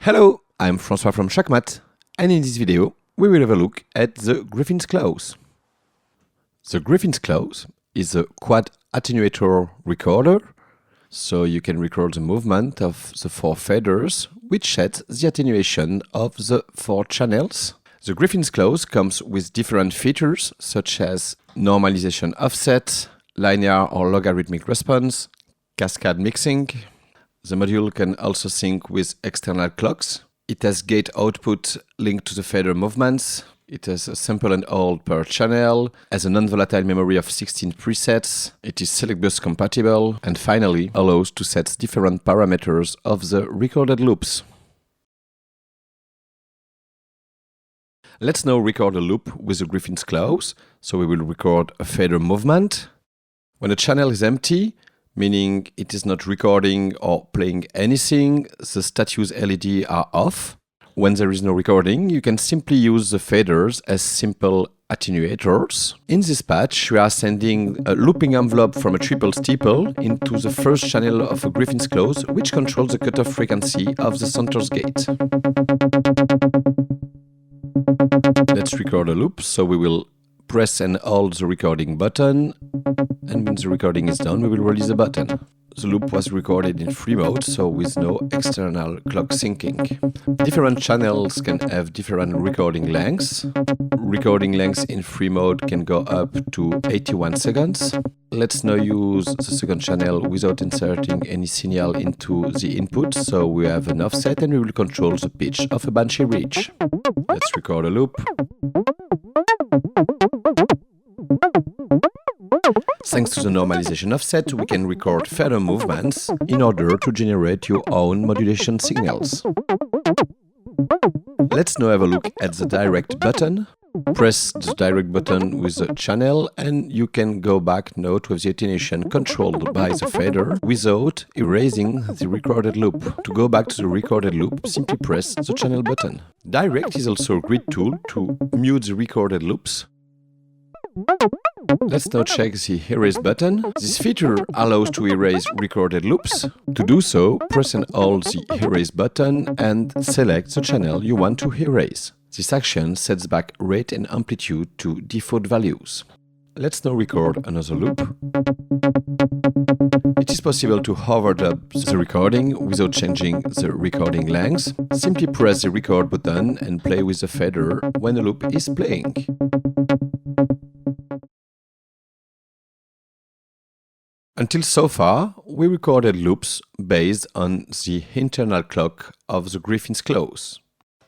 Hello, I'm François from Shakmat, and in this video we will have a look at the Griffin's clause. The Griffin's clause is a quad attenuator recorder, so you can record the movement of the 4 faders, which sets the attenuation of the 4 channels. The Griffin's clause comes with different features such as normalization offset, linear or logarithmic response, cascade mixing. The module can also sync with external clocks. It has gate output linked to the fader movements. It has a sample and hold per channel, has a non-volatile memory of 16 presets. It is select bus compatible, and finally allows to set different parameters of the recorded loops. Let's now record a loop with the Griffin's clause. So we will record a fader movement. When a channel is empty, meaning it is not recording or playing anything, the status LED are off. When there is no recording, you can simply use the faders as simple attenuators. In this patch, we are sending a looping envelope from a triple steeple into the first channel of a Griffin's clause, which controls the cutoff frequency of the center's gate. Let's record a loop, so we will press and hold the recording button, and when the recording is done, we will release the button. The loop was recorded in free mode, so with no external clock syncing. Different channels can have different recording lengths. Recording lengths in free mode can go up to 81 seconds. Let's now use the second channel without inserting any signal into the input, so we have an offset and we will control the pitch of a Banshee reach. Let's record a loop. Thanks to the normalization offset, we can record fader movements in order to generate your own modulation signals. Let's now have a look at the direct button. Press the direct button with the channel and you can go back now to the attenuation controlled by the fader without erasing the recorded loop. To go back to the recorded loop, simply press the channel button. Direct is also a great tool to mute the recorded loops. Let's now check the erase button. This feature allows to erase recorded loops. To do so, press and hold the erase button and select the channel you want to erase. This action sets back rate and amplitude to default values. Let's now record another loop. It is possible to overdub the recording without changing the recording length. Simply press the record button and play with the fader when the loop is playing. Until so far, we recorded loops based on the internal clock of the Griffin's clause.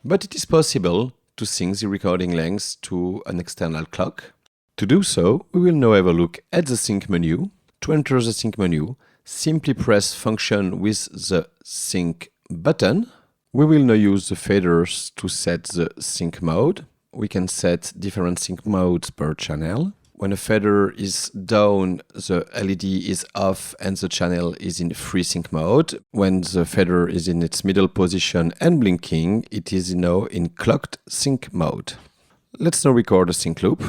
But it is possible to sync the recording length to an external clock. To do so, we will now have a look at the sync menu. To enter the sync menu, simply press function with the sync button. We will now use the faders to set the sync mode. We can set different sync modes per channel. When a fader is down, the LED is off and the channel is in free sync mode. When the fader is in its middle position and blinking, it is now in clocked sync mode. Let's now record a sync loop.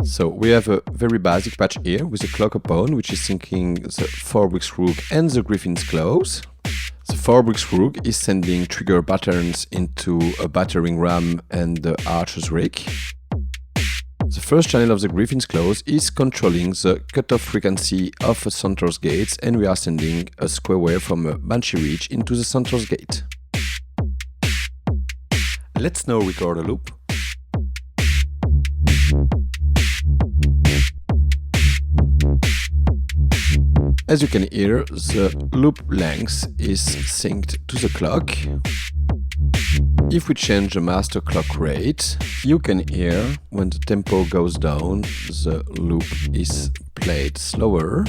So we have a very basic patch here with a clock upon, which is syncing the 4-bricks rook and the Griffin's clause. The 4-bricks rook is sending trigger patterns into a battering ram and the archer's rake. The first channel of the Griffin's clause is controlling the cutoff frequency of a center's gate, and we are sending a square wave from a Banshee reach into the center's gate. Let's now record a loop. As you can hear, the loop length is synced to the clock. If we change the master clock rate, you can hear when the tempo goes down, the loop is played slower.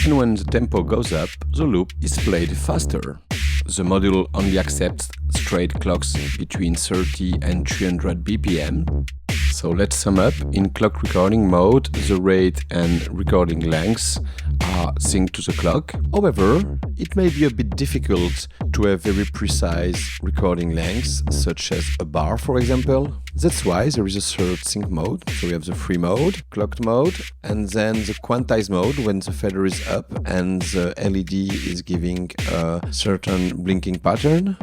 And when the tempo goes up, the loop is played faster. The module only accepts straight clocks between 30 and 300 BPM. So let's sum up. In clock recording mode, the rate and recording lengths are synced to the clock. However, it may be a bit difficult to have very precise recording lengths, such as a bar, for example. That's why there is a third sync mode. So we have the free mode, clocked mode, and then the quantized mode when the fader is up and the LED is giving a certain blinking pattern.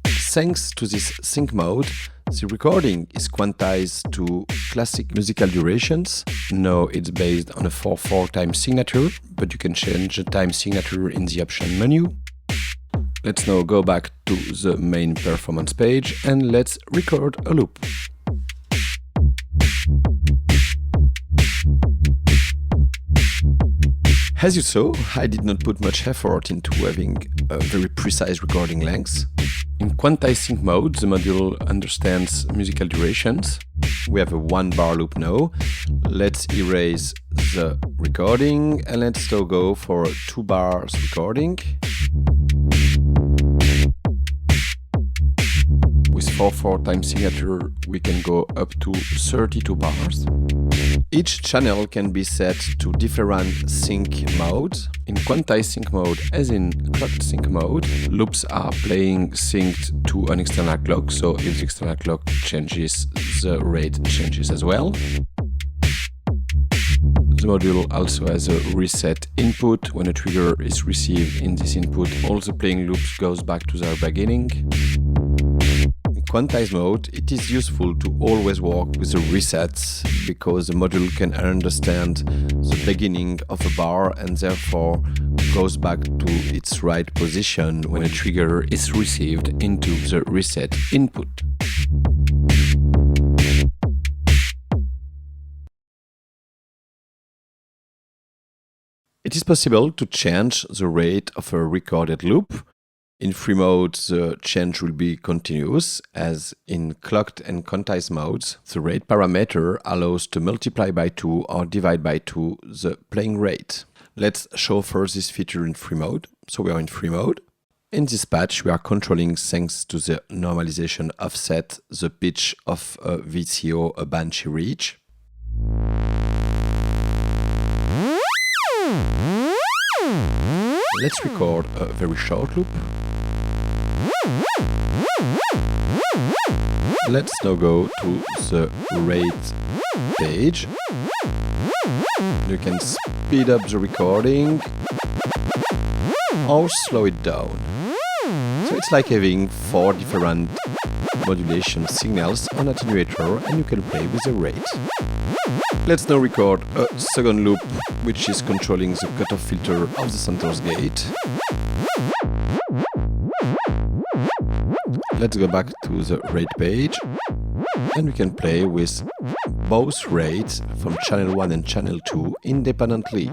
Thanks to this sync mode, the recording is quantized to classic musical durations. Now it's based on a 4/4 time signature, but you can change the time signature in the option menu. Let's now go back to the main performance page and let's record a loop. As you saw, I did not put much effort into having a very precise recording length. In quantized sync mode, the module understands musical durations. We have a 1 bar loop now. Let's erase the recording and let's now go for a 2 bars recording. With 4/4 time signature, we can go up to 32 bars. Each channel can be set to different sync modes. In quantized sync mode, as in clocked sync mode, loops are playing synced to an external clock, so if the external clock changes, the rate changes as well. The module also has a reset input. When a trigger is received in this input, all the playing loops goes back to their beginning. In quantized mode, it is useful to always work with the resets because the module can understand the beginning of a bar and therefore goes back to its right position when a trigger is received into the reset input. It is possible to change the rate of a recorded loop. In free mode, the change will be continuous, as in clocked and quantized modes, the rate parameter allows to multiply by 2 or divide by 2 the playing rate. Let's show first this feature in free mode. So we are in free mode. In this patch, we are controlling, thanks to the normalization offset, the pitch of a VCO, a banshee reach. Let's record a very short loop. Let's now go to the rate page. You can speed up the recording or slow it down. So it's like having 4 different modulation signals on attenuator and you can play with the rate. Let's now record a second loop, which is controlling the cutoff filter of the center's gate. Let's go back to the rate page and we can play with both rates from channel 1 and channel 2 independently.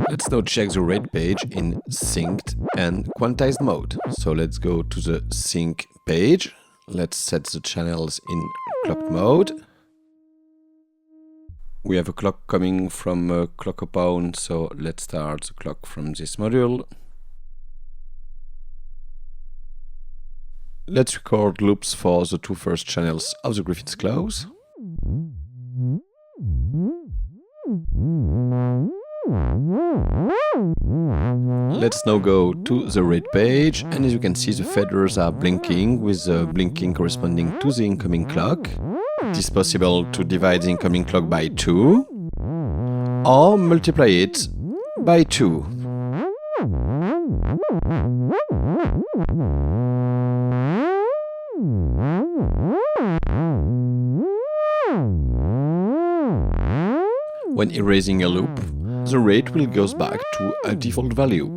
Let's now check the rate page in synced and quantized mode. So let's go to the sync page. Let's set the channels in clocked mode. We have a clock coming from a clock upon, so let's start the clock from this module. Let's record loops for the 2 first channels of the Griffin's close. Let's now go to the rate page, and as you can see, the faders are blinking, with the blinking corresponding to the incoming clock. It is possible to divide the incoming clock by 2 or multiply it by 2. When erasing a loop, the rate will go back to a default value.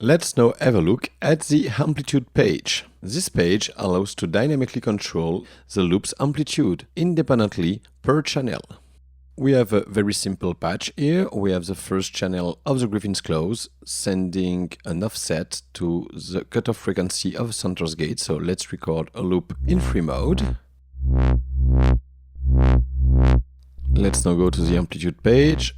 Let's now have a look at the amplitude page. This page allows to dynamically control the loop's amplitude independently per channel. We have a very simple patch here. We have the first channel of the Griffin's close sending an offset to the cutoff frequency of the center's gate. So let's record a loop in free mode. Let's now go to the amplitude page.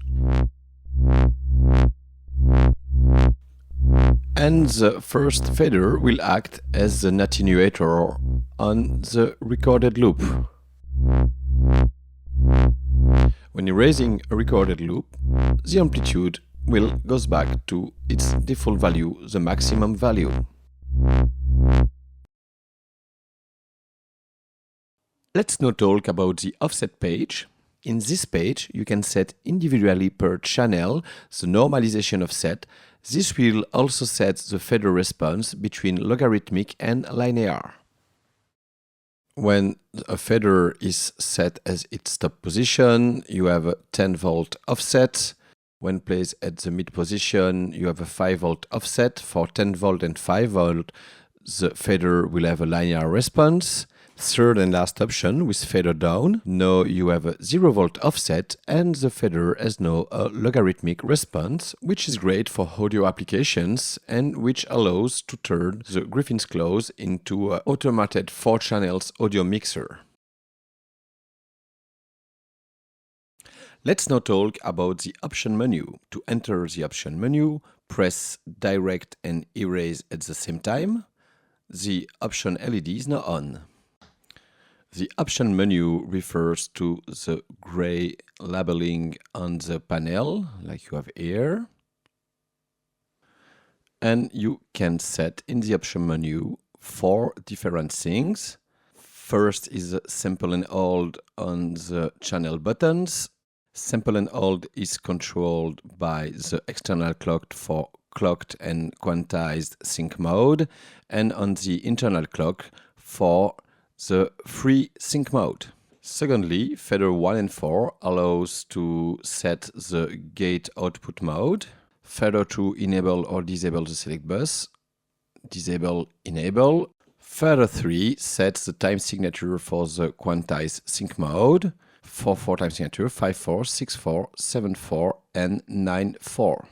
And the first fader will act as an attenuator on the recorded loop. When erasing a recorded loop, the amplitude will goes back to its default value, the maximum value. Let's now talk about the offset page. In this page, you can set individually per channel the normalization offset. This will also set the fader response between logarithmic and linear. When a fader is set as its top position, you have a 10-volt offset. When placed at the mid position, you have a 5-volt offset. For 10 volt and 5 volt, the fader will have a linear response. Third and last option with fader down. Now you have a 0-volt offset and the fader has now a logarithmic response, which is great for audio applications and which allows to turn the Griffin's close into an automated 4 channels audio mixer. Let's now talk about the option menu. To enter the option menu, press Direct and Erase at the same time. The option LED is now on. The option menu refers to the gray labeling on the panel, like you have here. And you can set in the option menu 4 different things. First is simple and hold on the channel buttons. Simple and hold is controlled by the external clock for clocked and quantized sync mode, and on the internal clock for the free sync mode. Secondly, fader 1 and 4 allows to set the gate output mode. Fader 2 enable or disable the select bus. Disable, enable. Fader 3 sets the time signature for the quantized sync mode. 4/4 time signature, 5/4, 6/4, 7/4 and 9/4.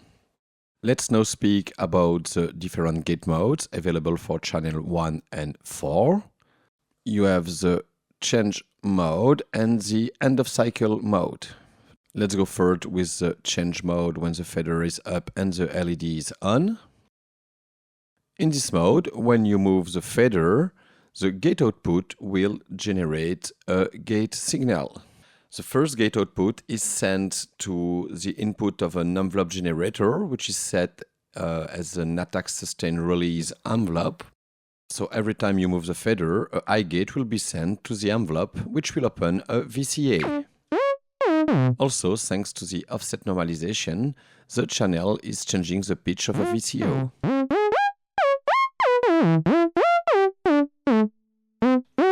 Let's now speak about the different gate modes available for channel 1 and 4. You have the change mode and the end of cycle mode. Let's go first with the change mode when the fader is up and the LED is on. In this mode, when you move the fader, the gate output will generate a gate signal. The first gate output is sent to the input of an envelope generator, which is set as an attack sustain release envelope. So every time you move the fader, a high gate will be sent to the envelope, which will open a VCA. Also, thanks to the offset normalization, the channel is changing the pitch of a VCO.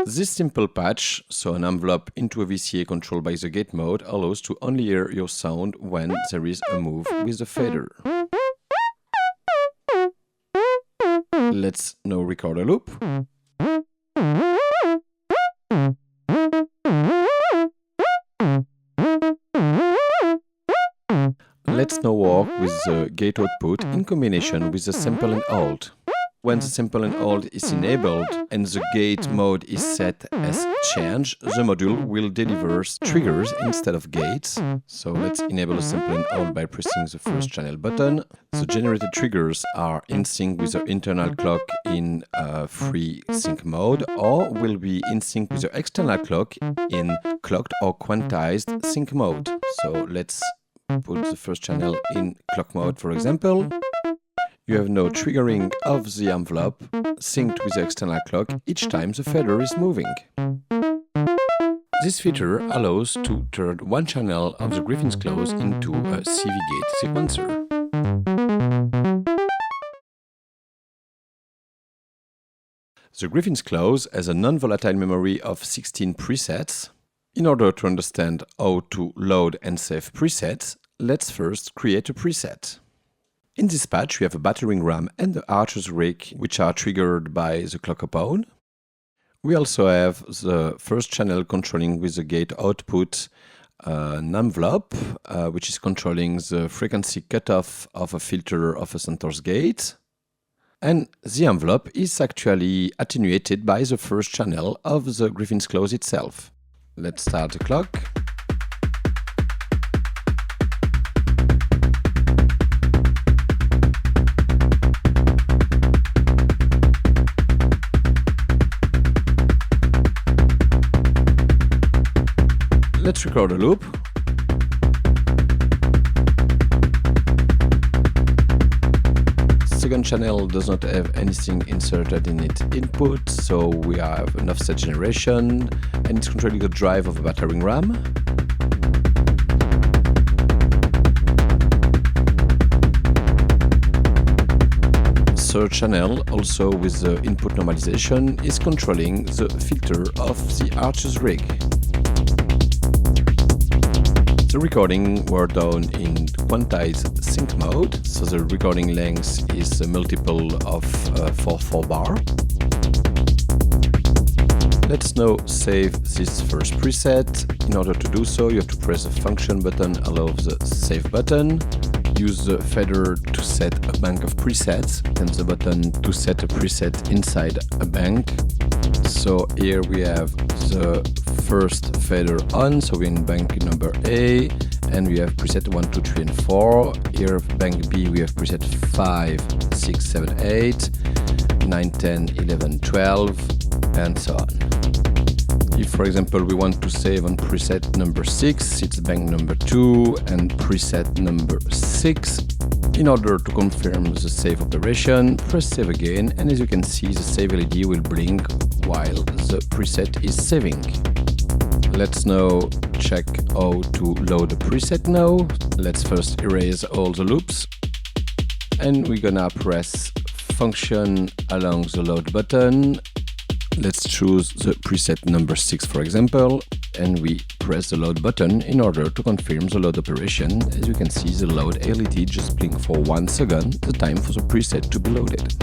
This simple patch, so an envelope into a VCA controlled by the gate mode, allows to only hear your sound when there is a move with the fader. Let's now record a loop. Let's now work with the gate output in combination with the simple and hold. When the simple and hold is enabled and the gate mode is set as change, the module will deliver triggers instead of gates. So let's enable the simple and hold by pressing the first channel button. The generated triggers are in sync with the internal clock in free sync mode, or will be in sync with the external clock in clocked or quantized sync mode. So let's put the first channel in clock mode, for example. You have no triggering of the envelope synced with the external clock each time the fader is moving. This feature allows to turn one channel of the Griffin's close into a CV gate sequencer. The Griffin's close has a non-volatile memory of 16 presets. In order to understand how to load and save presets, let's first create a preset. In this patch, we have a battering ram and the archer's rake, which are triggered by the clock upon. We also have the first channel controlling with the gate output an envelope, which is controlling the frequency cutoff of a filter of a center's gate. And the envelope is actually attenuated by the first channel of the Griffin's close itself. Let's start the clock. Let's record a loop. Second channel does not have anything inserted in its input, so we have an offset generation, and it's controlling the drive of a battering ram. Third channel, also with the input normalization, is controlling the filter of the Archer's rig. The recording were done in quantized sync mode, so the recording length is a multiple of 4 bar. Let's now save this first preset. In order to do so, you have to press the function button along the save button. Use the fader to set a bank of presets and the button to set a preset inside a bank. So here we have the first fader on, so we're in bank number A, and we have preset 1, 2, 3, and 4. Here bank B we have preset 5, 6, 7, 8, 9, 10, 11, 12, and so on. If, for example, we want to save on preset number 6, it's bank number 2 and preset number 6. In order to confirm the save operation, press save again, and as you can see, the save LED will blink while the preset is saving. Let's now check how to load the preset now. Let's first erase all the loops, and we're gonna press function along the load button. Let's choose the preset number 6, for example, and we press the load button in order to confirm the load operation. As you can see, the load LED just blinked for 1 second, the time for the preset to be loaded.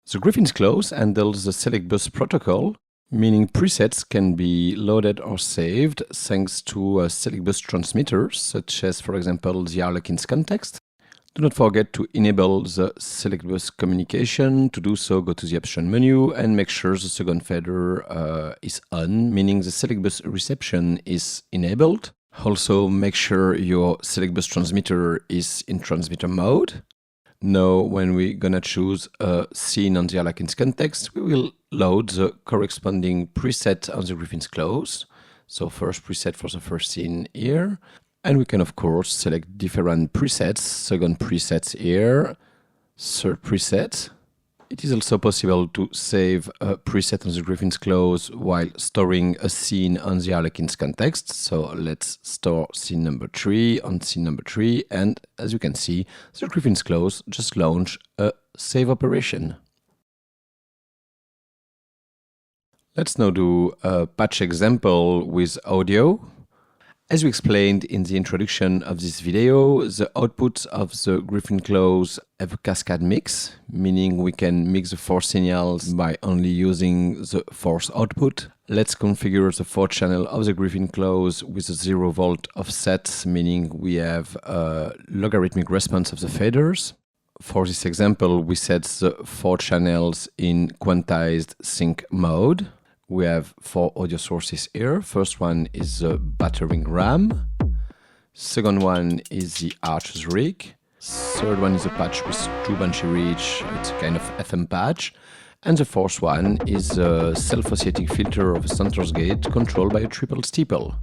The Griffin's clause handles the select bus protocol, meaning presets can be loaded or saved thanks to select bus transmitters, such as, for example, the Harlequin's context. Do not forget to enable the select bus communication. To do so, go to the option menu and make sure the second fader is on, meaning the select bus reception is enabled. Also, make sure your select bus transmitter is in transmitter mode. Now, when we're gonna choose a scene on the Harlequin's context, we will load the corresponding preset on the Griffin's clause. So first preset for the first scene here. And we can, of course, select different presets. Second preset here, third preset. It is also possible to save a preset on the Griffin's clause while storing a scene on the Harlequin's context. So let's store scene number 3 on scene number 3. And as you can see, the Griffin's clause just launched a save operation. Let's now do a patch example with audio. As we explained in the introduction of this video, the outputs of the Griffin clause have a cascade mix, meaning we can mix the 4 signals by only using the force output. Let's configure the 4th channel of the Griffin clause with a 0 volt offset, meaning we have a logarithmic response of the faders. For this example, we set the 4 channels in quantized sync mode. We have 4 audio sources here. First one is the battering ram. Second one is the Archer's rig. Third one is a patch with 2 bunchy reach. It's a kind of FM patch. And the fourth one is a self-oscillating filter of a Santos gate controlled by a triple steeple.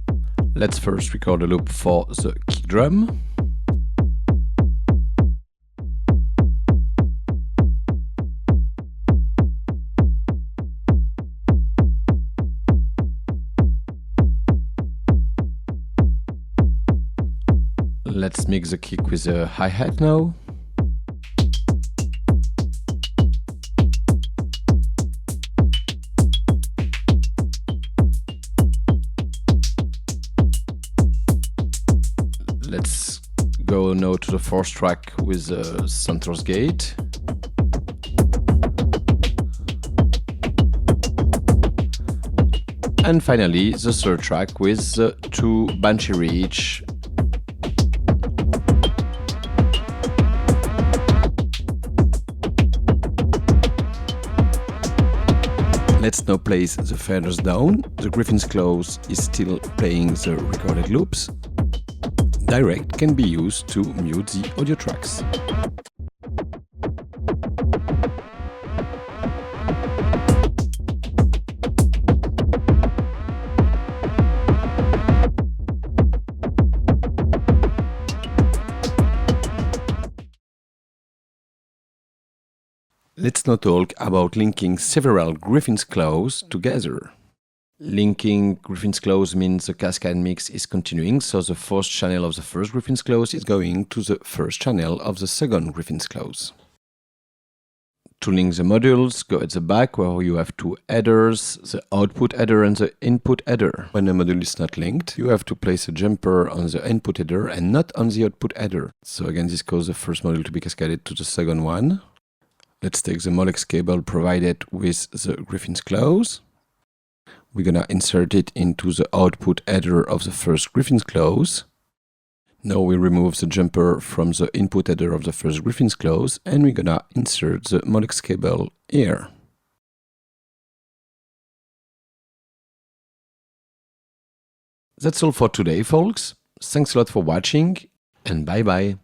Let's first record a loop for the kick drum. Let's mix the kick with the hi-hat now. Let's go now to the 4th track with the Santos gate. And finally, the 3rd track with the 2 bunchy reach. Let's now place the faders down. The Griffin's clause is still playing the recorded loops. Direct can be used to mute the audio tracks. Let's now talk about linking several Griffin's clause together. Linking Griffin's clause means the cascade mix is continuing, so the fourth channel of the first Griffin's clause is going to the first channel of the second Griffin's clause. To link the modules, go at the back where you have two headers, the output header and the input header. When a module is not linked, you have to place a jumper on the input header and not on the output header. So again, this causes the first module to be cascaded to the second one. Let's take the molex cable provided with the Griffin's clause. We're gonna insert it into the output header of the first Griffin's clause. Now we remove the jumper from the input header of the first Griffin's clause and we're gonna insert the molex cable here. That's all for today, folks. Thanks a lot for watching and bye bye.